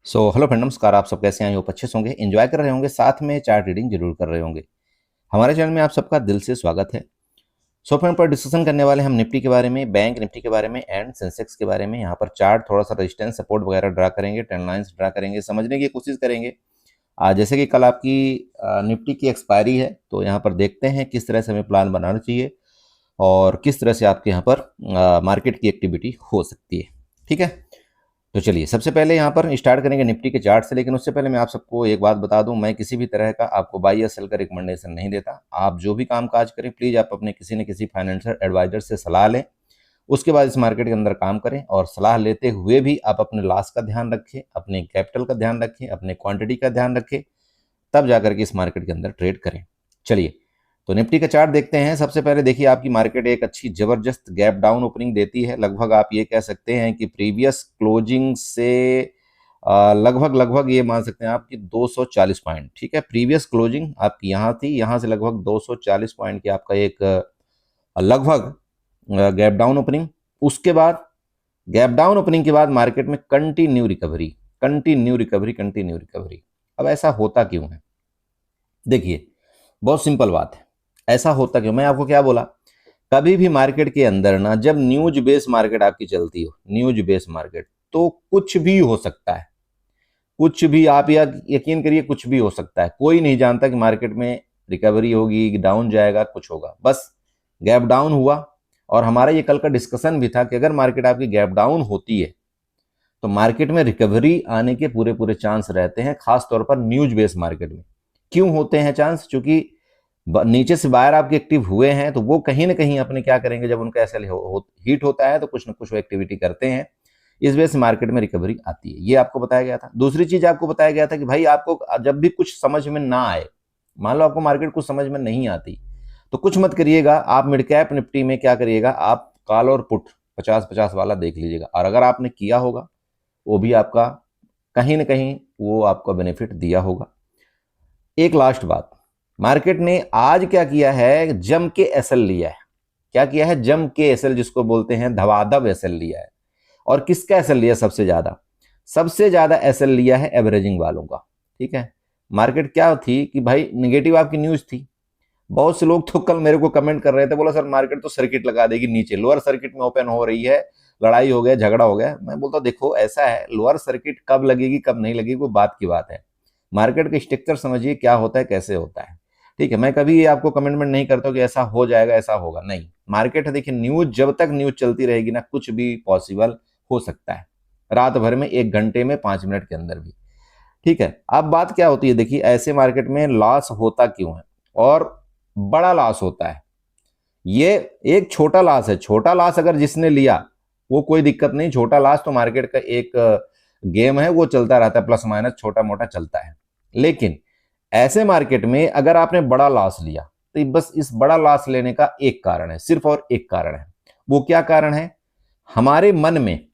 Hello friend, नमस्कार। आप सब कैसे हैं? होप अच्छे से होंगे, एंजॉय कर रहे होंगे, साथ में चार्ट रीडिंग जरूर कर रहे होंगे। हमारे चैनल में आप सबका दिल से स्वागत है। फ्रेंड, पर डिस्कशन करने वाले हम निफ्टी के बारे में, बैंक निफ्टी के बारे में एंड सेंसेक्स के बारे में। यहाँ पर चार्ट थोड़ा सा रेजिस्टेंस सपोर्ट वगैरह ड्रा करेंगे, ट्रेंड लाइंस ड्रा करेंगे, समझने की कोशिश करेंगे। आज जैसे कि कल आपकी निफ्टी की एक्सपायरी है, तो यहाँ पर देखते हैं किस तरह से हमें प्लान बनाना चाहिए और किस तरह से आपके यहाँ पर मार्केट की एक्टिविटी हो सकती है। ठीक है, तो चलिए सबसे पहले यहाँ पर स्टार्ट करेंगे निफ्टी के चार्ट से। लेकिन उससे पहले मैं आप सबको एक बात बता दूं, मैं किसी भी तरह का आपको बाई या सेल का रिकमेंडेशन नहीं देता। आप जो भी काम काज करें, प्लीज़ आप अपने किसी न किसी फाइनेंशियल एडवाइजर से सलाह लें, उसके बाद इस मार्केट के अंदर काम करें। और सलाह लेते हुए भी आप अपने लॉस का ध्यान रखें, अपने कैपिटल का ध्यान रखें, अपने क्वांटिटी का ध्यान रखें, तब जाकर के इस मार्केट के अंदर ट्रेड करें। चलिए, तो निफ्टी का चार्ट देखते हैं। सबसे पहले देखिए, आपकी मार्केट एक अच्छी जबरदस्त गैप डाउन ओपनिंग देती है। लगभग आप ये कह सकते हैं कि प्रीवियस क्लोजिंग से लगभग लगभग ये मान सकते हैं आपकी 240 पॉइंट। ठीक है, प्रीवियस क्लोजिंग आपकी यहाँ थी, यहाँ से लगभग 240 पॉइंट की आपका एक लगभग गैप डाउन ओपनिंग। उसके बाद गैप डाउन ओपनिंग के बाद मार्केट में continue recovery, continue recovery, continue recovery. अब ऐसा होता क्यों है? देखिए, बहुत सिंपल बात है। ऐसा होता क्यों? मैं आपको क्या बोला, कभी भी मार्केट के अंदर ना, जब न्यूज बेस मार्केट आपकी चलती हो, न्यूज बेस मार्केट, तो कुछ भी हो सकता है। कुछ भी, आप या यकीन करिए, कुछ भी हो सकता है। कोई नहीं जानता कि मार्केट में रिकवरी होगी, डाउन जाएगा, कुछ होगा। बस गैप डाउन हुआ, और हमारा ये कल का डिस्कशन भी था कि अगर मार्केट आपकी गैप डाउन होती है तो मार्केट में रिकवरी आने के पूरे पूरे चांस रहते हैं, खासतौर पर न्यूज बेस मार्केट में। क्यों होते हैं चांस? क्योंकि नीचे से बायर आपके एक्टिव हुए हैं, तो वो कहीं ना कहीं अपने क्या करेंगे, जब उनका ऐसा हीट होता है तो कुछ ना कुछ वो एक्टिविटी करते हैं। इस वजह से मार्केट में रिकवरी आती है। ये आपको बताया गया था। दूसरी चीज आपको बताया गया था कि भाई, आपको जब भी कुछ समझ में ना आए, मान लो आपको मार्केट कुछ समझ में नहीं आती, तो कुछ मत करिएगा। आप मिड कैप निफ्टी में क्या करिएगा, आप कॉल और पुट 50-50 वाला देख लीजिएगा। और अगर आपने किया होगा, वो भी आपका कहीं ना कहीं वो आपको बेनिफिट दिया होगा। एक लास्ट बात, मार्केट ने आज क्या किया है, जम के एसएल लिया है। क्या किया है? जम के एसएल, जिसको बोलते हैं धवाधव एसएल लिया है। और किसका एसएल लिया? सबसे ज्यादा, सबसे ज्यादा एसएल लिया है एवरेजिंग वालों का। ठीक है, मार्केट क्या थी कि भाई निगेटिव आपकी न्यूज थी। बहुत से लोग तो कल मेरे को कमेंट कर रहे थे, बोला सर मार्केट तो सर्किट लगा देगी नीचे, लोअर सर्किट में ओपन हो रही है, लड़ाई हो गया, झगड़ा हो गया। मैं बोलता देखो, ऐसा है, लोअर सर्किट कब लगेगी कब नहीं लगेगी वो बात की बात है। मार्केट का स्ट्रक्चर समझिए क्या होता है, कैसे होता है। ठीक है, मैं कभी ये आपको कमिटमेंट नहीं करता कि ऐसा हो जाएगा, ऐसा होगा, नहीं। मार्केट है, देखिए, न्यूज जब तक न्यूज चलती रहेगी ना, कुछ भी पॉसिबल हो सकता है। रात भर में, 1 घंटे में, 5 मिनट के अंदर भी। ठीक है, अब बात क्या होती है, देखिए, ऐसे मार्केट में लॉस होता क्यों है और बड़ा लॉस होता है। ये एक छोटा लॉस है। छोटा लॉस अगर जिसने लिया वो कोई दिक्कत नहीं, छोटा लॉस तो मार्केट का एक गेम है, वो चलता रहता है, प्लस माइनस छोटा मोटा चलता है। लेकिन ऐसे मार्केट में अगर आपने बड़ा लॉस लिया, तो बस इस बड़ा लॉस लेने का एक कारण है, सिर्फ और एक कारण है। वो क्या कारण है? हमारे मन में,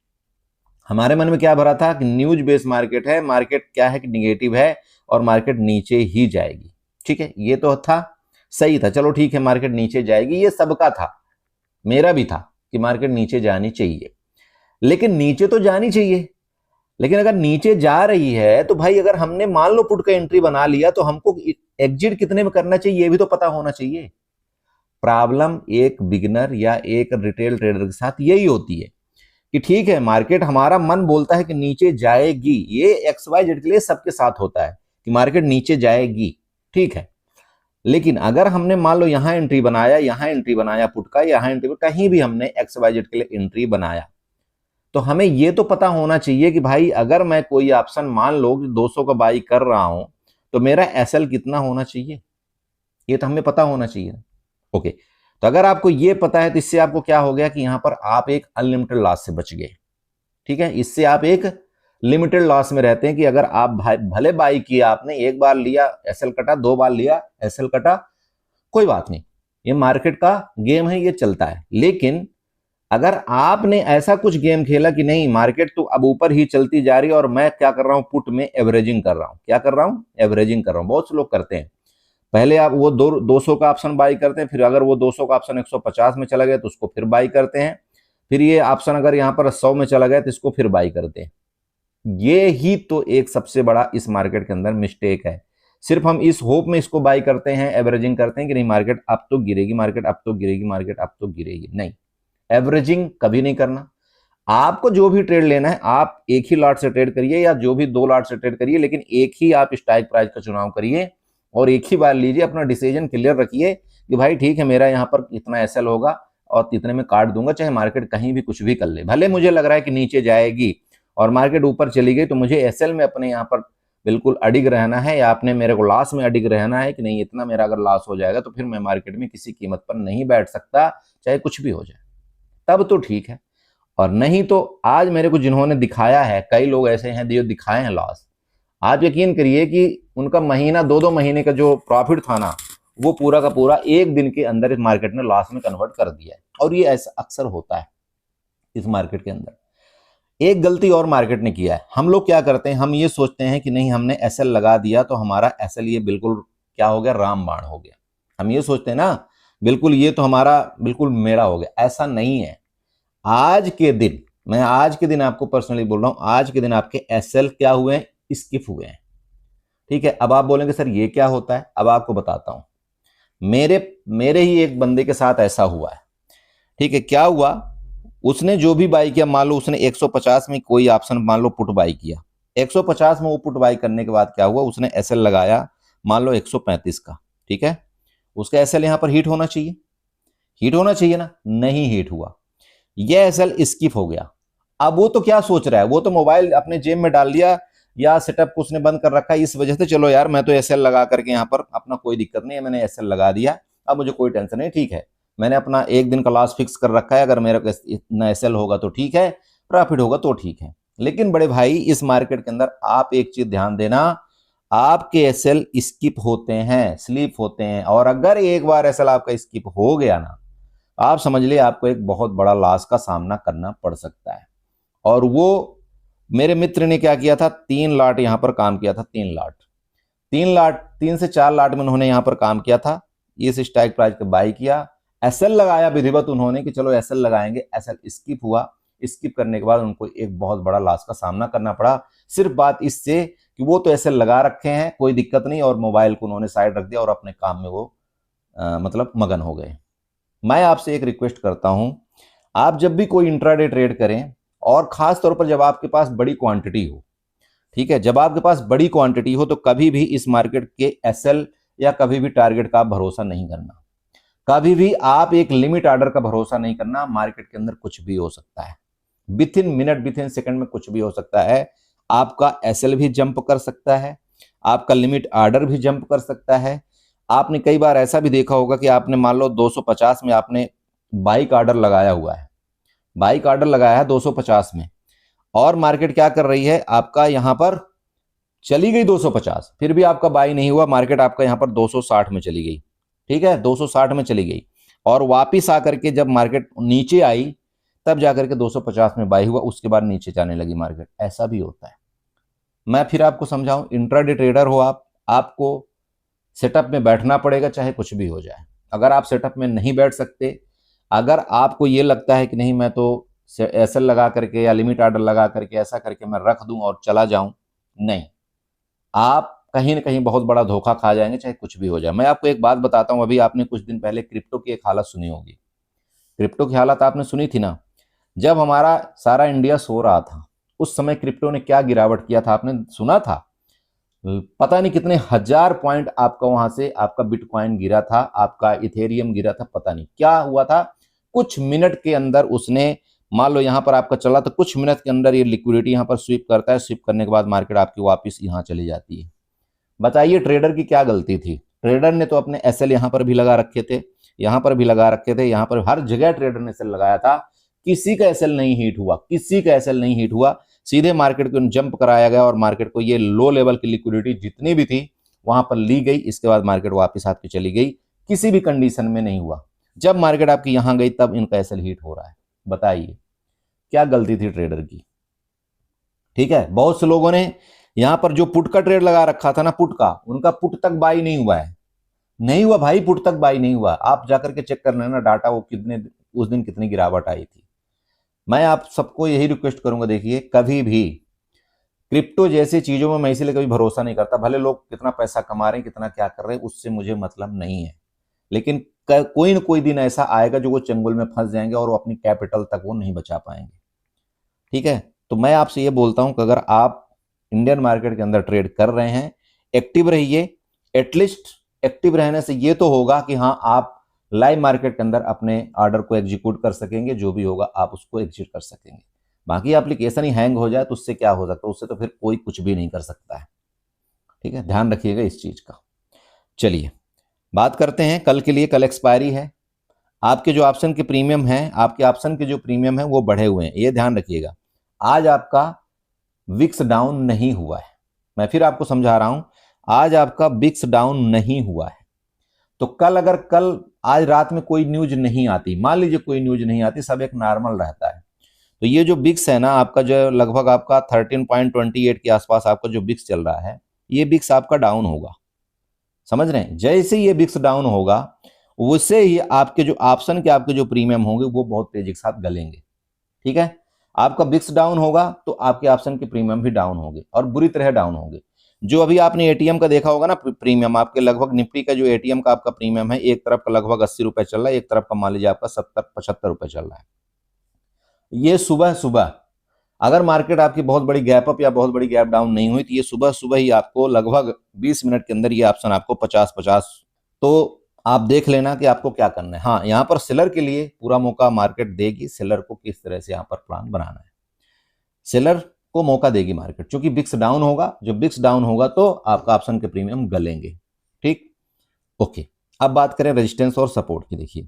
हमारे मन में क्या भरा था कि न्यूज बेस्ड मार्केट है, मार्केट क्या है कि निगेटिव है और मार्केट नीचे ही जाएगी। ठीक है, ये तो था, सही था, चलो ठीक है, मार्केट नीचे जाएगी, ये सबका था, मेरा भी था कि मार्केट नीचे जानी चाहिए। लेकिन नीचे तो जानी चाहिए, लेकिन अगर नीचे जा रही है तो भाई, अगर हमने मान लो पुट का एंट्री बना लिया, तो हमको एग्जिट कितने में करना चाहिए ये भी तो पता होना चाहिए। प्रॉब्लम एक बिगिनर या एक रिटेल ट्रेडर के साथ यही होती है कि ठीक है, मार्केट, हमारा मन बोलता है कि नीचे जाएगी, ये एक्स वाई जेड के लिए सबके साथ होता है कि मार्केट नीचे जाएगी। ठीक है, लेकिन अगर हमने मान लो यहां एंट्री बनाया, यहां एंट्री बनाया पुट का, यहां एंट्री, कहीं भी हमने एक्स वाई जेड के लिए एंट्री बनाया, तो हमें ये तो पता होना चाहिए कि भाई, अगर मैं कोई ऑप्शन मान लो कि 200 का बाई कर रहा हूं, तो मेरा एसएल कितना होना चाहिए, ये तो हमें पता होना चाहिए। ओके, तो अगर आपको ये पता है, तो इससे आपको क्या हो गया कि यहां पर आप एक अनलिमिटेड लॉस से बच गए। ठीक है, इससे आप एक लिमिटेड लॉस में रहते हैं कि अगर आप भले बाई किया, आपने एक बार लिया एसएल कटा, 2 बार लिया एसएल कटा, कोई बात नहीं, ये मार्केट का गेम है, ये चलता है। लेकिन अगर आपने ऐसा कुछ गेम खेला कि नहीं, मार्केट तो अब ऊपर ही चलती जा रही है और मैं क्या कर रहा हूं, पुट में एवरेजिंग कर रहा हूं, क्या कर रहा हूं, एवरेजिंग कर रहा हूं। बहुत से लोग करते हैं, पहले आप वो 200 का ऑप्शन बाई करते हैं, फिर अगर वो 200 का ऑप्शन 150 में चला गया तो उसको फिर बाई करते हैं, फिर ये ऑप्शन अगर यहाँ पर 100 में चला गया तो इसको फिर बाई करते हैं। ये ही तो एक सबसे बड़ा इस मार्केट के अंदर मिस्टेक है। सिर्फ हम इस होप में इसको बाई करते हैं, एवरेजिंग करते हैं कि नहीं मार्केट अब तो गिरेगी, मार्केट अब तो गिरेगी, मार्केट अब तो गिरेगी। नहीं, एवरेजिंग कभी नहीं करना। आपको जो भी ट्रेड लेना है आप एक ही लॉट से ट्रेड करिए या जो भी 2 लॉट से ट्रेड करिए, लेकिन एक ही आप स्ट्राइक प्राइस का चुनाव करिए और एक ही बार लीजिए। अपना डिसीजन क्लियर रखिए कि भाई ठीक है, मेरा यहाँ पर इतना एसएल होगा और इतने में काट दूंगा, चाहे मार्केट कहीं भी कुछ भी कर ले। भले मुझे लग रहा है कि नीचे जाएगी और मार्केट ऊपर चली गई तो मुझे एसएल में अपने यहाँ पर बिल्कुल अडिग रहना है, या आपने मेरे को लॉस में अडिग रहना है कि नहीं, इतना मेरा अगर लॉस हो जाएगा तो फिर मैं मार्केट में किसी कीमत पर नहीं बैठ सकता, चाहे कुछ भी हो जाए, तब तो ठीक है। और नहीं तो आज मेरे को जिन्होंने दिखाया है, कई लोग ऐसे हैं जो दिखाए हैं लॉस, आप यकीन करिए कि उनका महीना 2-2 महीने का जो प्रॉफिट था ना, वो पूरा का पूरा एक दिन के अंदर इस मार्केट ने लॉस में कन्वर्ट कर दिया है। और ये ऐसा अक्सर होता है इस मार्केट के अंदर। एक गलती और मार्केट ने किया है, हम लोग क्या करते हैं, हम ये सोचते हैं कि नहीं हमने एसएल लगा दिया तो हमारा एसएल ये बिल्कुल क्या हो गया, रामबाण हो गया। हम ये सोचते हैं ना, बिल्कुल ये तो हमारा बिल्कुल मेरा हो गया। ऐसा नहीं है। आज के दिन, मैं आज के दिन आपको पर्सनली बोल रहा हूं, आज के दिन आपके एसएल क्या हुए हैं, स्किप हुए हैं। ठीक है, अब आप बोलेंगे सर ये क्या होता है, अब आपको बताता हूं। मेरे ही एक बंदे के साथ ऐसा हुआ है। ठीक है, क्या हुआ, उसने जो भी बाई किया, मान लो उसने 150 में कोई ऑप्शन मान लो पुट बाई किया, 150 में वो पुट बाई करने के बाद क्या हुआ, उसने एसएल लगाया मान लो 135 का। ठीक है, उसका एसएल यहां पर हिट होना चाहिए, हिट होना चाहिए ना, नहीं हिट हुआ, ये एसएल स्किप हो गया। अब वो तो क्या सोच रहा है, वो तो मोबाइल अपने जेब में डाल दिया या सेटअप को उसने बंद कर रखा है, इस वजह से चलो यार मैं तो एसएल लगा करके यहाँ पर अपना कोई दिक्कत नहीं है, मैंने एसएल लगा दिया, अब मुझे कोई टेंशन नहीं। ठीक है, मैंने अपना एक दिन का लॉस फिक्स कर रखा है, अगर मेरा इतना एसएल होगा तो ठीक है, प्रॉफिट होगा तो ठीक है। लेकिन बड़े भाई इस मार्केट के अंदर आप एक चीज ध्यान देना, आपके एसएल स्किप होते हैं, स्लिप होते हैं, और अगर एक बार एसएल आपका स्किप हो गया ना, आप समझ लिए आपको एक बहुत बड़ा लॉस का सामना करना पड़ सकता है। और वो मेरे मित्र ने क्या किया था, 3 लाट यहां पर काम किया था, 3 से 4 लाट में उन्होंने यहां पर काम किया था। इस स्ट्राइक प्राइस पे बाई किया, एसएल लगाया विधिवत उन्होंने कि चलो एसएल लगाएंगे, एसएल स्किप हुआ, स्किप करने के बाद उनको एक बहुत बड़ा लॉस का सामना करना पड़ा। सिर्फ बात इससे कि वो तो एसएल लगा रखे हैं, कोई दिक्कत नहीं, और मोबाइल को उन्होंने साइड रख दिया और अपने काम में वो मतलब मगन हो गए। मैं आपसे एक रिक्वेस्ट करता हूं, आप जब भी कोई इंट्राडे ट्रेड करें, और खास तौर पर जब आपके पास बड़ी क्वांटिटी हो, ठीक है, जब आपके पास बड़ी क्वांटिटी हो, तो कभी भी इस मार्केट के एसएल या कभी भी टारगेट का आप भरोसा नहीं करना। कभी भी आप एक लिमिट ऑर्डर का भरोसा नहीं करना। मार्केट के अंदर कुछ भी हो सकता है, with in minute, with in second में कुछ भी हो सकता है। आपका एसएल भी जंप कर सकता है, आपका लिमिट ऑर्डर भी जंप कर सकता है। आपने कई बार ऐसा भी देखा होगा कि आपने मान लो 250 में आपने बाइक ऑर्डर लगाया हुआ है, बाइक ऑर्डर लगाया है 250 में, और मार्केट क्या कर रही है, आपका यहां पर चली गई 250, फिर भी आपका बाई नहीं हुआ, मार्केट आपका यहां पर 260 में चली गई। ठीक है, 260 में चली गई, और वापिस आकर के जब मार्केट नीचे आई तब जाकर के 250 में बाई हुआ, उसके बाद नीचे जाने लगी मार्केट। ऐसा भी होता है। मैं फिर आपको समझाऊं, इंट्राडे ट्रेडर हो आप, आपको सेटअप में बैठना पड़ेगा, चाहे कुछ भी हो जाए। अगर आप सेटअप में नहीं बैठ सकते, अगर आपको ये लगता है कि नहीं मैं तो एसएल लगा करके या लिमिट ऑर्डर लगा करके ऐसा करके मैं रख दूं और चला जाऊं, नहीं, आप कहीं ना कहीं बहुत बड़ा धोखा खा जाएंगे, चाहे कुछ भी हो जाए। मैं आपको एक बात बताता हूं, अभी आपने कुछ दिन पहले क्रिप्टो की एक हालत सुनी होगी, क्रिप्टो की हालत आपने सुनी थी ना, जब हमारा सारा इंडिया सो रहा था, उस समय क्रिप्टो ने क्या गिरावट किया था, आपने सुना था? पता नहीं कितने हजार पॉइंट आपका वहां से आपका बिटकॉइन गिरा था, आपका इथेरियम गिरा था, पता नहीं क्या हुआ था। कुछ मिनट के अंदर उसने, मान लो यहां पर आपका चला तो कुछ मिनट के अंदर ये लिक्विडिटी यहां पर स्वीप करता है, स्वीप करने के बाद मार्केट आपकी वापस यहां चली जाती है। बताइए ट्रेडर की क्या गलती थी? ट्रेडर ने तो अपने एसएल यहां पर भी लगा रखे थे, यहां पर भी लगा रखे थे, यहां पर हर जगह ट्रेडर ने एसएल लगाया था, किसी का एसएल नहीं हिट हुआ, किसी का एसएल नहीं हिट हुआ। सीधे मार्केट को जंप कराया गया और मार्केट को ये लो लेवल की लिक्विडिटी जितनी भी थी वहां पर ली गई, इसके बाद मार्केट वापस आपकी चली गई, किसी भी कंडीशन में नहीं हुआ। जब मार्केट आपकी यहां गई तब इनका एसएल हिट हो रहा है। बताइए क्या गलती थी ट्रेडर की? ठीक है, बहुत से लोगों ने यहां पर जो पुट का ट्रेड लगा रखा था ना, पुट का, उनका पुट तक बाई नहीं हुआ है, नहीं हुआ भाई, पुट तक बाई नहीं हुआ। आप जाकर के चेक कर लेना डाटा, वो कितने उस दिन कितनी गिरावट आई थी। मैं आप सबको यही रिक्वेस्ट करूंगा, देखिए कभी भी क्रिप्टो जैसी चीजों में मैं इसीलिए कभी भरोसा नहीं करता, भले लोग कितना पैसा कमा रहे हैं, कितना क्या कर रहे हैं, उससे मुझे मतलब नहीं है। लेकिन कोई न कोई दिन ऐसा आएगा जो वो चंगुल में फंस जाएंगे और वो अपनी कैपिटल तक वो नहीं बचा पाएंगे। ठीक है, तो मैं आपसे ये बोलता हूं कि अगर आप इंडियन मार्केट के अंदर ट्रेड कर रहे हैं, एक्टिव रहिए। एटलीस्ट एक्टिव रहने से ये तो होगा कि हाँ, आप लाइव मार्केट के अंदर अपने ऑर्डर को एग्जीक्यूट कर सकेंगे, जो भी होगा आप उसको एग्जीक्यूट कर सकेंगे। बाकी एप्लीकेशन ही हैंग हो जाए तो उससे क्या हो सकता है, उससे तो फिर कोई कुछ भी नहीं कर सकता है। ठीक है, ध्यान रखिएगा इस चीज का। चलिए बात करते हैं कल के लिए। कल एक्सपायरी है, आपके जो ऑप्शन के प्रीमियम है, आपके ऑप्शन के जो प्रीमियम है वो बढ़े हुए हैं, ये ध्यान रखिएगा। आज आपका विक्स डाउन नहीं हुआ है, मैं फिर आपको समझा रहा हूं, आज आपका विक्स डाउन नहीं हुआ है। तो कल अगर आज रात में कोई न्यूज नहीं आती, मान लीजिए कोई न्यूज नहीं आती, सब एक नॉर्मल रहता है, तो ये जो बिक्स है ना आपका, जो लगभग आपका 13.28 के आसपास आपका जो बिक्स चल रहा है, ये बिक्स आपका डाउन होगा। समझ रहे हैं, जैसे ये बिक्स डाउन होगा उससे ही आपके जो ऑप्शन के आपके जो प्रीमियम होंगे वो बहुत तेजी के साथ गलेंगे। ठीक है, आपका बिक्स डाउन होगा तो आपके ऑप्शन के प्रीमियम भी डाउन होंगे और बुरी तरह डाउन होंगे। जो अभी आपने एटीएम का देखा होगा ना प्रीमियम, आपके लगभग निफ्टी का जो एटीएम का आपका प्रीमियम है, एक तरफ का लगभग 80 रुपए चल रहा है, एक तरफ का मान लीजिए आपका 70-75 रुपए चल रहा है। ये सुबह सुबह अगर मार्केट आपकी बहुत बड़ी गैप अप या बहुत बड़ी गैप डाउन नहीं हुई तो ये सुबह सुबह ही आपको लगभग 20 मिनट के अंदर ये ऑप्शन आपको 50-50, तो आप देख लेना कि आपको क्या करना है। हाँ, यहाँ पर सेलर के लिए पूरा मौका मार्केट देगी, सेलर को किस तरह से यहाँ पर प्लान बनाना है, सेलर को मौका देगी मार्केट, क्योंकि बिक्स डाउन होगा, जो बिक्स डाउन होगा तो आपका ऑप्शन के प्रीमियम गलेंगे। ठीक, ओके। अब बात करें रेजिस्टेंस और सपोर्ट की। देखिए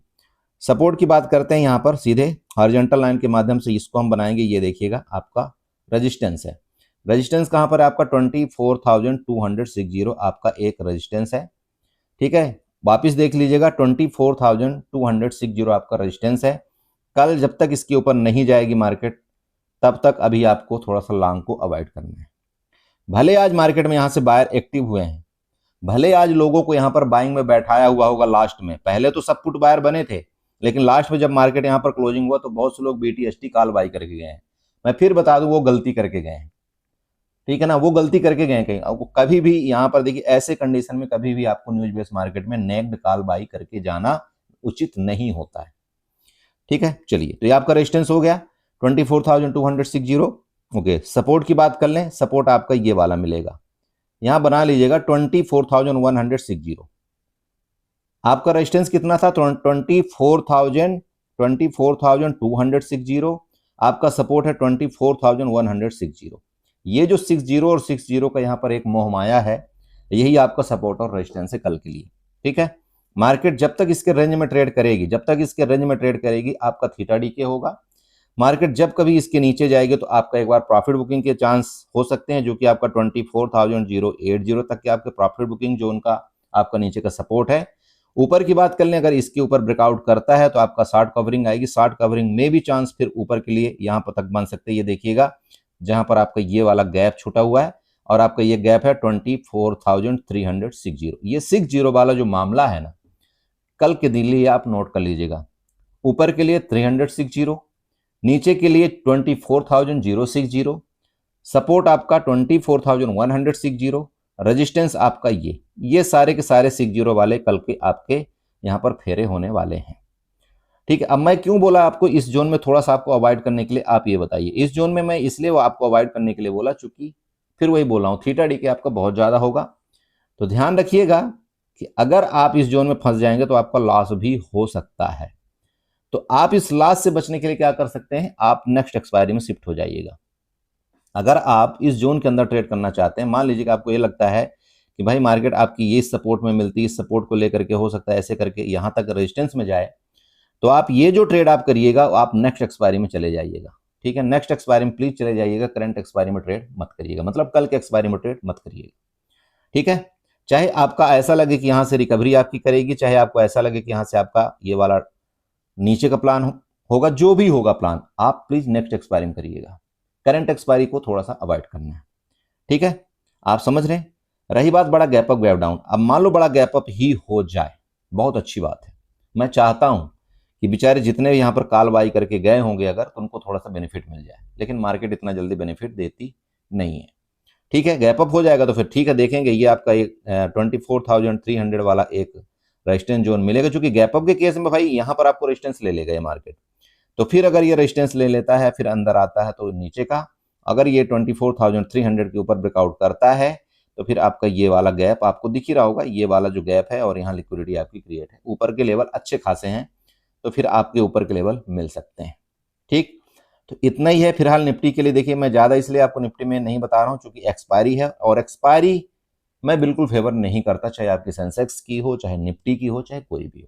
सपोर्ट की बात करते हैं, यहाँ पर सीधे हॉरिजॉन्टल लाइन के माध्यम से इसको हम बनाएंगे। ये देखिएगा आपका रेजिस्टेंस है, रेजिस्टेंस कहाँ पर है आपका 24,260 आपका एक रेजिस्टेंस है। ठीक है, वापिस देख लीजिएगा 24,260 आपका रेजिस्टेंस है। कल जब तक इसके ऊपर नहीं जाएगी मार्केट तब तक अभी आपको थोड़ा सा लॉन्ग को अवॉइड करना है। भले आज मार्केट में यहाँ से बायर एक्टिव हुए हैं, भले आज लोगों को यहाँ पर बाइंग में बैठाया हुआ होगा, लास्ट में पहले तो सब पुट बायर बने थे, लेकिन लास्ट में जब मार्केट यहाँ पर क्लोजिंग हुआ तो बहुत से लोग BTST कॉल बाई करके गए हैं। मैं फिर बता दूं वो गलती करके गए हैं। ठीक है ना, वो गलती करके गए कहीं। आपको कभी भी यहाँ पर देखिए ऐसे कंडीशन में कभी भी आपको न्यूज बेस्ड मार्केट में नेक्ड कॉल बाई करके जाना उचित नहीं होता है। ठीक है, चलिए तो ये आपका रेजिस्टेंस हो गया 24,260। ओके, सपोर्ट की बात कर लें, सपोर्ट आपका ये वाला मिलेगा, यहां बना लीजिएगा 24,160। आपका रेजिस्टेंस कितना था 24,260, आपका सपोर्ट है 24,160। ये जो 60 और 60 का यहां पर एक मोहमाया है, यही आपका सपोर्ट और रेजिस्टेंस है कल के लिए। ठीक है, मार्केट जब तक इसके रेंज में ट्रेड करेगी, जब तक इसके रेंज में ट्रेड करेगी आपका थीटा डीके होगा। मार्केट जब कभी इसके नीचे जाएगी तो आपका एक बार प्रॉफिट बुकिंग के चांस हो सकते हैं, जो कि आपका 24,080 तक के आपके प्रॉफिट बुकिंग जो उनका आपका नीचे का सपोर्ट है। ऊपर की बात कर लें, अगर इसके ऊपर ब्रेकआउट करता है तो आपका शॉर्ट कवरिंग आएगी, शॉर्ट कवरिंग में भी चांस फिर ऊपर के लिए यहाँ पर तक बन सकते हैं। ये देखिएगा जहां पर आपका ये वाला गैप छूटा हुआ है और आपका ये गैप है 24,360। ये 60 वाला जो मामला है ना, कल के दिन लिए आप नोट कर लीजिएगा। ऊपर के लिए 360, नीचे के लिए 24,060, सपोर्ट आपका 24,160, रेजिस्टेंस आपका ये सारे के सारे 60 वाले कल के आपके यहां पर फेरे होने वाले हैं। ठीक है, अब मैं क्यों बोला आपको इस जोन में थोड़ा सा आपको अवॉइड करने के लिए, आप ये बताइए। इस जोन में मैं इसलिए आपको अवॉइड करने के लिए बोला चूंकि फिर वही बोला हूं थीटा डीके आपका बहुत ज्यादा होगा, तो ध्यान रखिएगा कि अगर आप इस जोन में फंस जाएंगे तो आपका लॉस भी हो सकता है। तो आप इस लॉस से बचने के लिए क्या कर सकते हैं, आप नेक्स्ट एक्सपायरी में शिफ्ट हो जाइएगा। अगर आप इस जोन के अंदर ट्रेड करना चाहते हैं, मान लीजिए कि आपको ये लगता है कि भाई मार्केट आपकी ये सपोर्ट में मिलती है, इस सपोर्ट को लेकर के हो सकता है ऐसे करके यहां तक रेजिस्टेंस में जाए, तो आप ये जो ट्रेड आप करिएगा आप नेक्स्ट एक्सपायरी में चले जाइएगा। ठीक है, नेक्स्ट एक्सपायरी में प्लीज चले जाइएगा, करंट एक्सपायरी में ट्रेड मत करिएगा, मतलब कल के एक्सपायरी में ट्रेड मत करिएगा। ठीक है, चाहे आपका ऐसा लगे कि यहां से रिकवरी आपकी करेगी, चाहे आपको ऐसा लगे कि यहां से आपका ये वाला नीचे का प्लान होगा, जो भी होगा प्लान, आप प्लीज नेक्स्ट एक्सपायरी में करिएगा। करंट एक्सपायरी को थोड़ा सा अवॉइड करना है। ठीक है, आप समझ रहे हैं। रही बात बड़ा गैप अप गैप डाउन, अब मान लो बड़ा गैप अप ही हो जाए, बहुत अच्छी बात है। मैं चाहता हूं कि बेचारे जितने यहाँ पर काल बाई करके गए होंगे अगर, तो उनको थोड़ा सा बेनिफिट मिल जाए, लेकिन मार्केट इतना जल्दी बेनिफिट देती नहीं है। ठीक है, गैप अप हो जाएगा तो फिर ठीक है, देखेंगे ये आपका एक 24,300 वाला एक रेजिस्टेंस जोन मिलेगा, क्योंकि गैप अप के केस में भाई यहाँ पर आपको रेजिस्टेंस ले लेगा ये मार्केट। तो फिर अगर ये रेजिस्टेंस ले लेता है फिर अंदर आता है तो नीचे का, अगर ये 24,300 के ऊपर ब्रेकआउट करता है तो फिर आपका ये वाला गैप आपको दिख ही रहा होगा, ये वाला जो गैप है और यहाँ लिक्विडिटी आपकी क्रिएट है, ऊपर के लेवल अच्छे खासे हैं, तो फिर आपके ऊपर के लेवल मिल सकते हैं। ठीक, तो इतना ही है फिलहाल निफ्टी के लिए। देखिए मैं ज़्यादा इसलिए आपको निफ्टी में नहीं बता रहा हूँ क्योंकि एक्सपायरी है, और एक्सपायरी मैं बिल्कुल फेवर नहीं करता, चाहे आपकी सेंसेक्स की हो, चाहे निफ्टी की हो, चाहे कोई भी हो।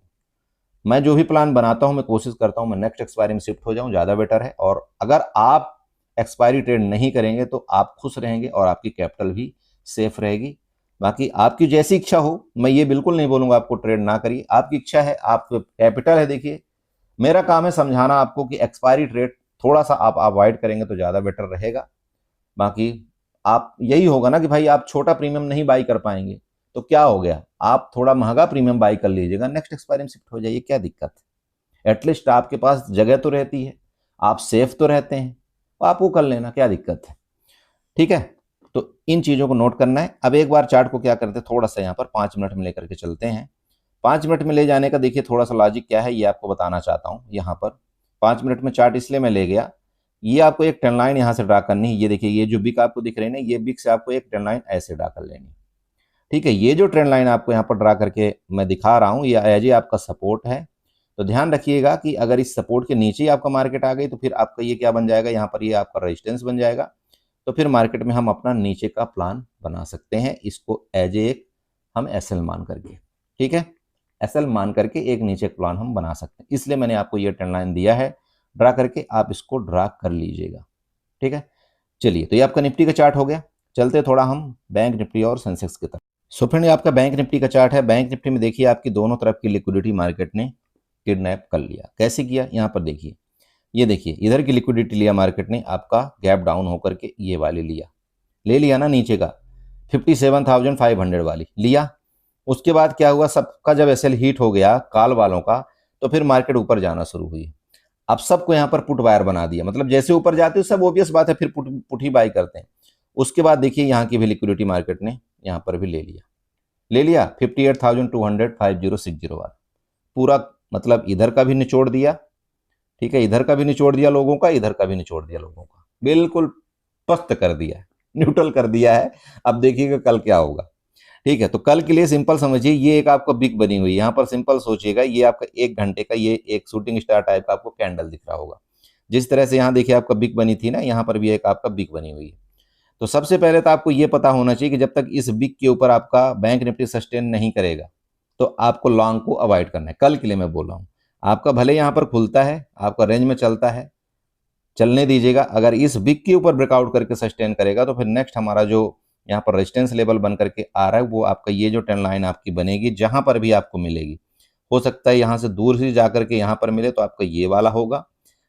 मैं जो भी प्लान बनाता हूं मैं कोशिश करता हूं मैं नेक्स्ट एक्सपायरी में शिफ्ट हो जाऊं, ज़्यादा बेटर है। और अगर आप एक्सपायरी ट्रेड नहीं करेंगे तो आप खुश रहेंगे और आपकी कैपिटल भी सेफ रहेगी। बाकी आपकी जैसी इच्छा हो, मैं ये बिल्कुल नहीं बोलूंगा आपको ट्रेड ना करिए, आपकी इच्छा है, आप कैपिटल है। देखिए मेरा काम है समझाना आपको कि एक्सपायरी ट्रेड थोड़ा सा आप अवॉइड करेंगे तो ज़्यादा बेटर रहेगा। बाकी आप यही होगा ना कि भाई आप छोटा प्रीमियम नहीं बाई कर पाएंगे तो क्या हो गया, आप थोड़ा महंगा प्रीमियम बाई कर लीजिएगा, नेक्स्ट एक्सपायरी में शिफ्ट हो जाइए, क्या दिक्कत है। एटलीस्ट आपके पास जगह तो रहती है, आप सेफ तो रहते हैं, तो आप वो कर लेना, क्या दिक्कत है। ठीक है, तो इन चीज़ों को नोट करना है। अब एक बार चार्ट को क्या करते हैं, थोड़ा सा यहाँ पर 5 मिनट में लेकर के चलते हैं। 5 मिनट में ले जाने का देखिए थोड़ा सा लॉजिक क्या है ये आपको बताना चाहता हूँ। यहाँ पर 5 मिनट में चार्ट इसलिए मैं ले गया, ये आपको एक ट्रेंड लाइन यहाँ से ड्रा करनी है। ये देखिए ये जो बिक आपको दिख रही है ना, ये बिक से आपको एक ट्रेंड लाइन ऐसे ड्रा कर लेनी है। ठीक है, ये जो ट्रेंड लाइन आपको यहाँ पर ड्रा करके मैं दिखा रहा हूँ, ये एज ए आपका सपोर्ट है। तो ध्यान रखिएगा कि अगर इस सपोर्ट के नीचे ही आपका मार्केट आ गई तो फिर आपका ये क्या बन जाएगा, यहाँ पर ये आपका रेजिस्टेंस बन जाएगा। तो फिर मार्केट में हम अपना नीचे का प्लान बना सकते हैं, इसको एज ए एक हम एसएल मान करके, ठीक है, एसएल मान करके एक नीचे का प्लान हम बना सकते हैं। इसलिए मैंने आपको ये ट्रेंड लाइन दिया है ड्रा करके, आप इसको ड्रा कर लीजिएगा। ठीक है, चलिए तो ये आपका निफ्टी का चार्ट हो गया। चलते थोड़ा हम बैंक निफ्टी और सेंसेक्स की तरफ। सो फ्रेंड ये आपका बैंक निफ्टी का चार्ट है। बैंक निफ्टी में देखिए आपकी दोनों तरफ की लिक्विडिटी मार्केट ने किडनैप कर लिया। कैसे किया, यहाँ पर देखिए, ये देखिए इधर की लिक्विडिटी लिया मार्केट ने, आपका गैप डाउन होकर के ये वाली ले लिया ना, नीचे का 57,500 वाली लिया। उसके बाद क्या हुआ, सबका जब एसएल हीट हो गया कॉल वालों का, तो फिर मार्केट ऊपर जाना शुरू हुई। अब सबको यहाँ पर पुट बायर बना दिया, मतलब जैसे ऊपर जाते हो सब ऑब्वियस बात है फिर पुट ही बाई करते हैं। उसके बाद देखिए यहाँ की भी लिक्विडिटी मार्केट ने यहाँ पर भी ले लिया 58,200 वाला पूरा, मतलब इधर का भी निचोड़ दिया। ठीक है, इधर का भी निचोड़ दिया लोगों का, इधर का भी निचोड़ दिया लोगों का, बिल्कुल पस्त कर दिया है, न्यूट्रल कर दिया है। अब देखिएगा कल क्या होगा। ठीक है, तो कल के लिए सिंपल समझिए, ये एक आपका बिग बनी हुई, यहाँ पर सिंपल सोचिएगा, ये आपका 1 घंटे का ये एक शूटिंग स्टार टाइप का आपको कैंडल दिख रहा होगा। जिस तरह से यहाँ देखिए आपका बिग बनी थी ना, यहाँ पर भी एक आपका बिग बनी हुई है। तो सबसे पहले तो आपको ये पता होना चाहिए कि जब तक इस बिग के ऊपर आपका बैंक निफ्टी सस्टेन नहीं करेगा तो आपको लॉन्ग को अवॉइड करना है। कल के लिए मैं बोल रहा हूँ, आपका भले यहाँ पर खुलता है, आपका रेंज में चलता है, चलने दीजिएगा। अगर इस बिग के ऊपर ब्रेकआउट करके सस्टेन करेगा तो फिर नेक्स्ट हमारा जो यहाँ पर रेजिस्टेंस लेवल बन करके आ रहा है वो आपका ये जो ट्रेंड लाइन आपकी बनेगी, जहां पर भी आपको मिलेगी, हो सकता है यहाँ से दूर से जाकर के यहाँ पर मिले तो आपका ये वाला होगा,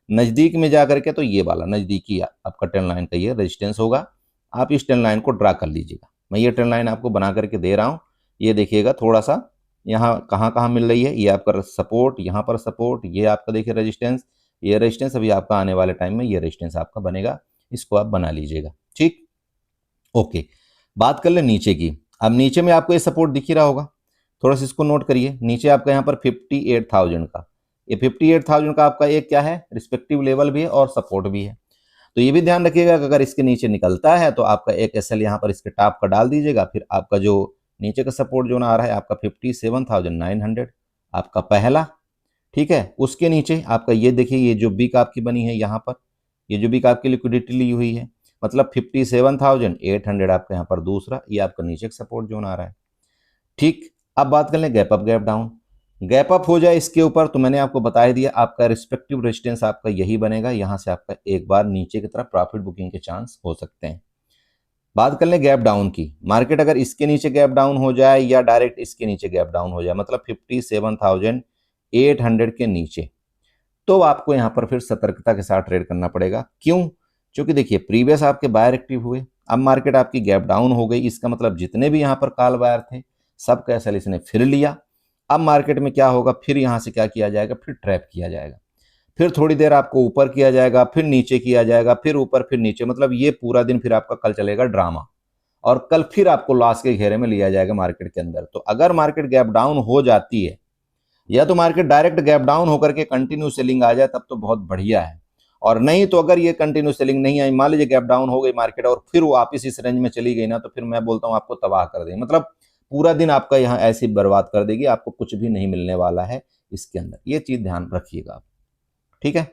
नज़दीक में जा करके तो ये वाला नज़दीकी आपका ट्रेंड लाइन का ये रेजिस्टेंस होगा। आप इस ट्रेंड लाइन को ड्रा कर लीजिएगा। मैं ये ट्रेंड लाइन आपको बना करके दे रहा हूँ, ये देखिएगा थोड़ा सा यहाँ कहाँ कहाँ मिल रही है। ये आपका सपोर्ट, यहाँ पर सपोर्ट, ये आपका देखिए रेजिस्टेंस, ये रेजिस्टेंस अभी आपका आने वाले टाइम में ये रेजिस्टेंस आपका बनेगा, इसको आप बना लीजिएगा। ठीक, ओके। बात कर ले नीचे की। अब नीचे में आपको ये सपोर्ट दिख ही रहा होगा, थोड़ा सा इसको नोट करिए। नीचे आपका यहाँ पर 58,000 का, ये 58,000 का आपका एक क्या है, रिस्पेक्टिव लेवल भी है और सपोर्ट भी है। तो ये भी ध्यान रखिएगा कि अगर इसके नीचे निकलता है तो आपका एक एसएल यहाँ पर इसके टॉप का डाल दीजिएगा। फिर आपका जो नीचे का सपोर्ट जोन आ रहा है आपका 57,900 आपका पहला। ठीक है, उसके नीचे आपका ये देखिए, ये जो बिक आपकी बनी है यहाँ पर, ये जो बिक आपकी लिक्विडिटी ली हुई है, मतलब 57,800 आपका यहाँ पर दूसरा, ये आपका नीचे का सपोर्ट जोन आ रहा है। ठीक, अब बात कर लें gap up gap down. Gap up हो जाए इसके ऊपर तो मैंने आपको बता ही दिया, आपका रिस्पेक्टिव रेजिस्टेंस आपका यही बनेगा, यहाँ से आपका एक बार नीचे की तरफ प्रॉफिट बुकिंग के चांस हो सकते हैं। बात कर लें गैप डाउन की, मार्केट अगर इसके नीचे गैप डाउन हो जाए या डायरेक्ट इसके नीचे गैप डाउन हो जाए, मतलब 57,800 के नीचे, तो आपको यहाँ पर फिर सतर्कता के साथ ट्रेड करना पड़ेगा। क्यों? क्योंकि देखिए प्रीवियस आपके बायर एक्टिव हुए, अब मार्केट आपकी गैप डाउन हो गई, इसका मतलब जितने भी यहाँ पर कॉल बायर थे सब का एसएल इसने फिर लिया। अब मार्केट में क्या होगा, फिर यहाँ से क्या किया जाएगा, फिर ट्रैप किया जाएगा, फिर थोड़ी देर आपको ऊपर किया जाएगा, फिर नीचे किया जाएगा, फिर ऊपर फिर नीचे, मतलब ये पूरा दिन फिर आपका कल चलेगा ड्रामा। और कल फिर आपको लॉस के घेरे में लिया जाएगा मार्केट के अंदर। तो अगर मार्केट गैप डाउन हो जाती है या तो मार्केट डायरेक्ट गैप डाउन होकर के कंटिन्यू सेलिंग आ जाए तब तो बहुत बढ़िया है, और नहीं तो अगर ये कंटिन्यू सेलिंग नहीं आई, मान लीजिए गैप डाउन हो गई मार्केट और फिर वापस इस रेंज में चली गई ना, तो फिर मैं बोलता हूं आपको तबाह कर देगी, मतलब पूरा दिन आपका यहाँ ऐसी बर्बाद कर देगी, आपको कुछ भी नहीं मिलने वाला है इसके अंदर। ये चीज ध्यान रखिएगा आप, ठीक है।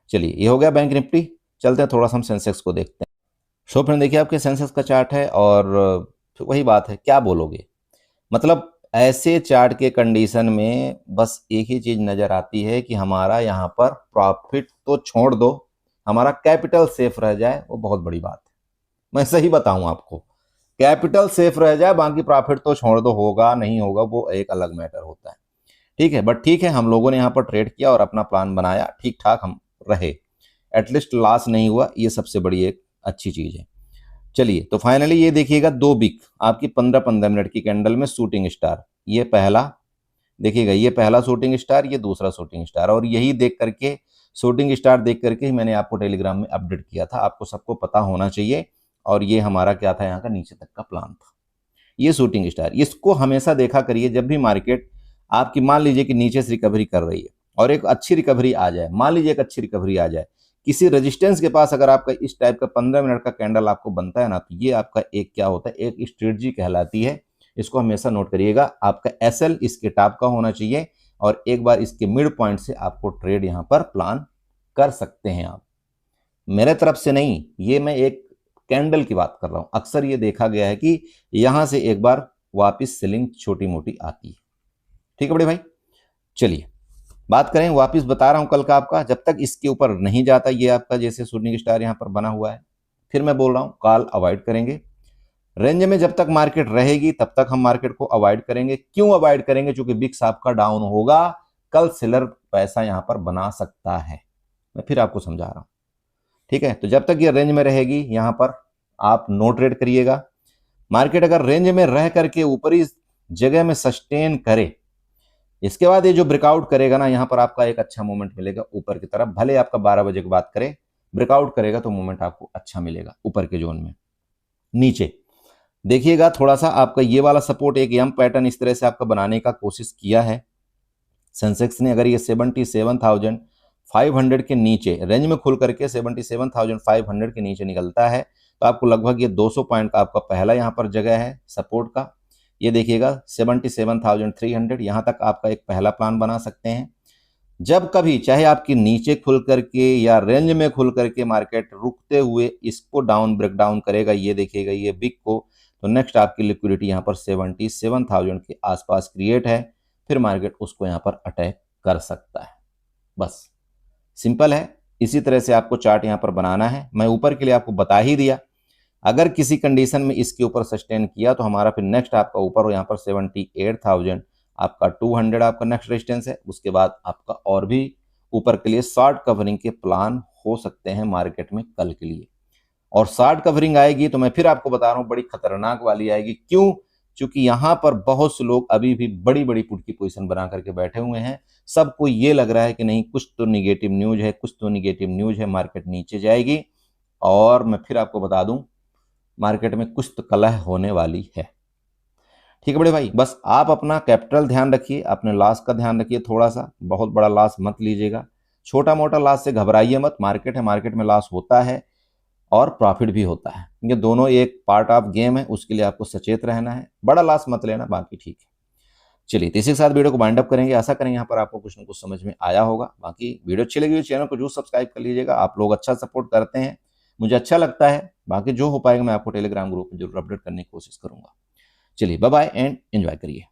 चलिए, ये हो गया बैंक निफ्टी। चलते हैं थोड़ा सा हम सेंसेक्स को देखते हैं। सो फ्रेंड देखिए, आपके सेंसेक्स का चार्ट है और वही बात है, क्या बोलोगे, मतलब ऐसे चार्ट के कंडीशन में बस एक ही चीज नजर आती है कि हमारा यहाँ पर प्रॉफिट तो छोड़ दो, हमारा कैपिटल सेफ रह जाए, वो बहुत बड़ी बात है। मैं सही बताऊं आपको, कैपिटल सेफ रह जाए, बाकी प्रॉफिट तो छोड़ दो, होगा नहीं होगा वो एक अलग मैटर होता है, ठीक है। बट ठीक है, हम लोगों ने यहाँ पर ट्रेड किया और अपना प्लान बनाया, ठीक ठाक हम रहे, एटलीस्ट लॉस नहीं हुआ, ये सबसे बड़ी एक अच्छी चीज है। चलिए, तो फाइनली ये देखिएगा, दो बिक आपकी 15-15 मिनट की कैंडल में शूटिंग स्टार, ये पहला देखिएगा, ये पहला शूटिंग स्टार, ये दूसरा शूटिंग स्टार, और यही देख करके शूटिंग स्टार देख करके ही मैंने आपको टेलीग्राम में अपडेट किया था, आपको सबको पता होना चाहिए। और ये हमारा क्या था, यहाँ का नीचे तक का प्लान था, ये शूटिंग स्टार। इसको हमेशा देखा करिए, जब भी मार्केट आपकी मान लीजिए कि नीचे से रिकवरी कर रही है और एक अच्छी रिकवरी आ जाए, मान लीजिए एक अच्छी रिकवरी आ जाए किसी रेजिस्टेंस के पास, अगर आपका इस टाइप का 15 मिनट का कैंडल आपको बनता है ना, तो ये आपका एक क्या होता है, एक स्ट्रेटजी कहलाती है। इसको हमेशा नोट करिएगा, आपका एसएल इसके टॉप का होना चाहिए और एक बार इसके मिड पॉइंट से आपको ट्रेड यहां पर प्लान कर सकते हैं आप, मेरे तरफ से नहीं, ये मैं एक कैंडल की बात कर रहा हूं। अक्सर ये देखा गया है कि यहां से एक बार वापिस सेलिंग छोटी मोटी आती है, ठीक है बड़े भाई। चलिए बात करें, वापिस बता रहा हूं कल का आपका, जब तक इसके ऊपर नहीं जाता, ये आपका जैसे शूटिंग स्टार यहां पर बना हुआ है, फिर मैं बोल रहा हूं कॉल अवॉइड करेंगे। रेंज में जब तक मार्केट रहेगी तब तक हम मार्केट को अवॉइड करेंगे। क्यों अवॉइड करेंगे, क्योंकि बिक्स आपका डाउन होगा, कल सेलर पैसा यहां पर बना सकता है, मैं फिर आपको समझा रहा हूं, ठीक है। तो जब तक ये रेंज में रहेगी यहां पर आप नो ट्रेड करिएगा। मार्केट अगर रेंज में रह करके ऊपरी जगह में सस्टेन करे, इसके बाद ये जो ब्रेकआउट करेगा ना, यहां पर आपका एक अच्छा मूवमेंट मिलेगा ऊपर की तरफ, भले आपका 12 बजे की बात करें, ब्रेकआउट करेगा तो मूवमेंट आपको अच्छा मिलेगा ऊपर के जोन में। नीचे देखिएगा, थोड़ा सा आपका ये वाला सपोर्ट, एक यम पैटर्न इस तरह से आपका बनाने का कोशिश किया है सेंसेक्स ने। अगर ये 77,500 के नीचे रेंज में खुल करके 77,500 के नीचे निकलता है, तो आपको लगभग ये 200 पॉइंट का आपका पहला यहाँ पर जगह है सपोर्ट का। ये देखिएगा 77,300, यहाँ तक आपका एक पहला प्लान बना सकते हैं। जब कभी चाहे आपकी नीचे खुल करके या रेंज में खुल करके मार्केट रुकते हुए इसको डाउन ब्रेक डाउन करेगा, ये देखिएगा ये बिग को, तो नेक्स्ट आपकी लिक्विडिटी यहाँ पर 77,000 के आसपास क्रिएट है, फिर मार्केट उसको यहाँ पर अटैक कर सकता है। बस सिंपल है, इसी तरह से आपको चार्ट यहाँ पर बनाना है। मैं ऊपर के लिए आपको बता ही दिया, अगर किसी कंडीशन में इसके ऊपर सस्टेन किया तो हमारा फिर नेक्स्ट आपका ऊपर यहाँ पर 78,000 आपका 200 आपका नेक्स्ट रेजिस्टेंस है। उसके बाद आपका और भी ऊपर के लिए शॉर्ट कवरिंग के प्लान हो सकते हैं मार्केट में कल के लिए। और शॉर्ट कवरिंग आएगी तो मैं फिर आपको बता रहा हूँ बड़ी खतरनाक वाली आएगी। क्यों? क्योंकि यहाँ पर बहुत से लोग अभी भी बड़ी बड़ी पुट की पोजीशन बना करके बैठे हुए हैं। सबको ये लग रहा है कि नहीं, कुछ तो निगेटिव न्यूज है, कुछ तो निगेटिव न्यूज है, मार्केट नीचे जाएगी। और मैं फिर आपको बता दूं, मार्केट में कुछ तो कलह होने वाली है। ठीक है बड़े भाई, बस आप अपना कैपिटल ध्यान रखिए, अपने लॉस का ध्यान रखिए, थोड़ा सा बहुत बड़ा लॉस मत लीजिएगा। छोटा मोटा लॉस से घबराइए मत, मार्केट है, मार्केट में लॉस होता है और प्रॉफिट भी होता है, ये दोनों एक पार्ट ऑफ गेम है, उसके लिए आपको सचेत रहना है। बड़ा लॉस मत लेना, बाकी ठीक है। चलिए, तो इसी के साथ वीडियो को वाइंड अप करेंगे। आशा करेंगे यहाँ पर आपको कुछ ना कुछ समझ में आया होगा। बाकी वीडियो अच्छी लगी तो चैनल को जरूर सब्सक्राइब कर लीजिएगा, आप लोग अच्छा सपोर्ट करते हैं, मुझे अच्छा लगता है। बाकी जो हो पाएगा मैं आपको टेलीग्राम ग्रुप में जरूर अपडेट करने की कोशिश करूंगा। चलिए, बाय बाय एंड एंजॉय करिए।